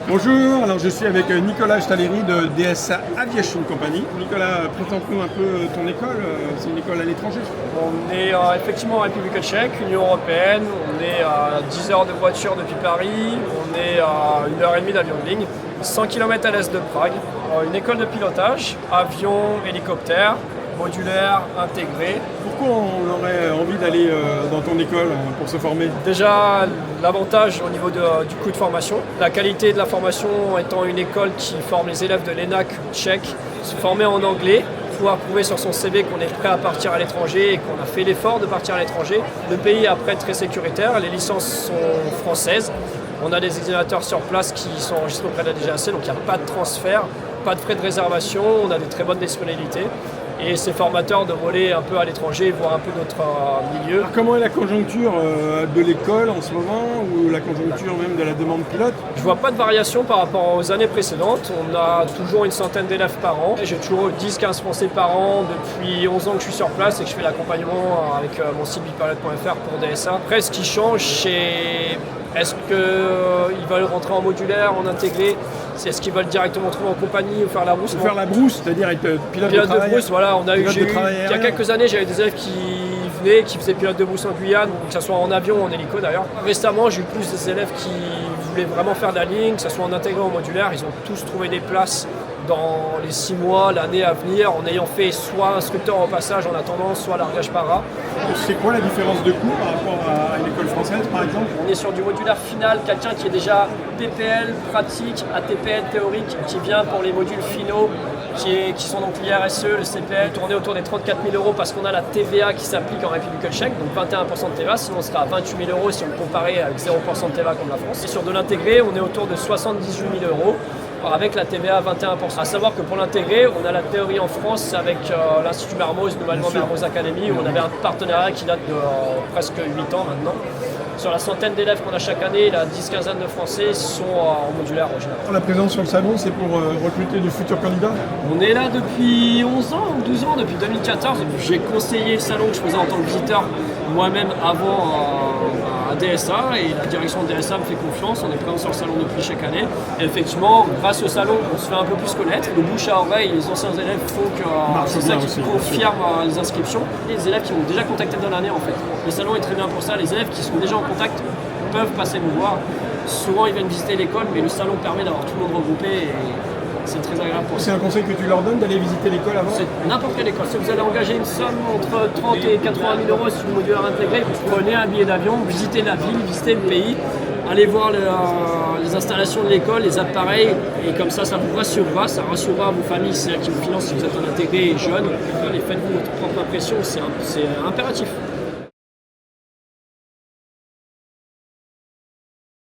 Bonjour, alors je suis avec Nicolas Staleri de DSA Aviation Company. Nicolas, présente-nous un peu ton école, c'est une école à l'étranger. On est effectivement en République tchèque, Union Européenne, on est à 10 heures de voiture depuis Paris, on est à 1h30 d'avion de ligne, 100 km à l'est de Prague, une école de pilotage, avion, hélicoptère, modulaire, intégré. Pourquoi on aurait envie d'aller dans ton école pour se former? Déjà, l'avantage au niveau du coût de formation, la qualité de la formation étant une école qui forme les élèves de l'ENAC tchèque, se former en anglais, pouvoir prouver sur son CV qu'on est prêt à partir à l'étranger et qu'on a fait l'effort de partir à l'étranger. Le pays est après très sécuritaire, les licences sont françaises. On a des examinateurs sur place qui sont enregistrés auprès de la DGAC, donc il n'y a pas de transfert, pas de frais de réservation, on a des très bonnes disponibilités. Et c'est formateur de voler un peu à l'étranger, voir un peu d'autres milieux. Alors comment est la conjoncture de l'école en ce moment, ou la conjoncture même de la demande pilote? Je vois pas de variation par rapport aux années précédentes. On a toujours une centaine d'élèves par an. J'ai toujours 10-15 Français par an depuis 11 ans que je suis sur place et que je fais l'accompagnement avec mon site bipilot.fr pour DSA. Après, ce qui change, c'est est-ce qu'ils veulent rentrer en modulaire, en intégré? Est-ce qu'ils veulent directement trouver en compagnie ou faire la brousse? Faire la brousse, c'est-à-dire être pilote de brousse, voilà. Il y a quelques années, j'avais des élèves qui venaient, qui faisaient pilote de brousse en Guyane, que ce soit en avion ou en hélico d'ailleurs. Récemment, j'ai eu plus des élèves qui voulaient vraiment faire de la ligne, que ce soit en intégré ou en modulaire. Ils ont tous trouvé des places dans les 6 mois, l'année à venir, en ayant fait soit instructeur au passage en attendant, soit largage para. C'est quoi la différence de coût par rapport à une école française par exemple? On est sur du modulaire final, quelqu'un qui est déjà PPL pratique, ATPL théorique, qui vient pour les modules finaux, qui sont donc l'IRSE, le CPL, tourné autour des 34 000 € parce qu'on a la TVA qui s'applique en République tchèque, donc 21% de TVA, sinon on sera à 28 000 € si on le comparait avec 0% de TVA comme la France. Et sur de l'intégré, on est autour de 78 000 € avec la TVA à 21%. A savoir que pour l'intégrer, on a la théorie en France avec l'Institut Mermoz, nouvellement Mermoz Academy, où on avait un partenariat qui date de presque 8 ans maintenant. Sur la centaine d'élèves qu'on a chaque année, la 10-15 de Français sont en modulaire en général. La présence sur le salon, c'est pour recruter de futurs candidats? On est là depuis 11 ans ou 12 ans, depuis 2014. J'ai conseillé le salon que je faisais en tant que visiteur moi-même avant à DSA, et la direction de DSA me fait confiance. On est présent sur le salon depuis chaque année. Et effectivement, grâce au salon, on se fait un peu plus connaître. Le bouche à oreille, les anciens élèves font que c'est ça qui confirme les inscriptions. Et les élèves qui m'ont déjà contacté dans l'année en fait. Le salon est très bien pour ça. Les élèves qui sont déjà en contact peuvent passer nous voir. Souvent ils viennent visiter l'école, mais le salon permet d'avoir tout le monde regroupé et c'est très agréable pour ça. C'est un conseil que tu leur donnes d'aller visiter l'école avant? C'est n'importe quelle école. Si vous allez engager une somme entre 30 et 80 000 € sur le modulaire intégré, vous prenez un billet d'avion, visitez la ville, visitez le pays, allez voir les installations de l'école, les appareils, et comme ça vous rassurera, ça rassurera vos familles, c'est elles qui vous financent si vous êtes en intégré et jeune, et faites-vous votre propre impression, c'est impératif.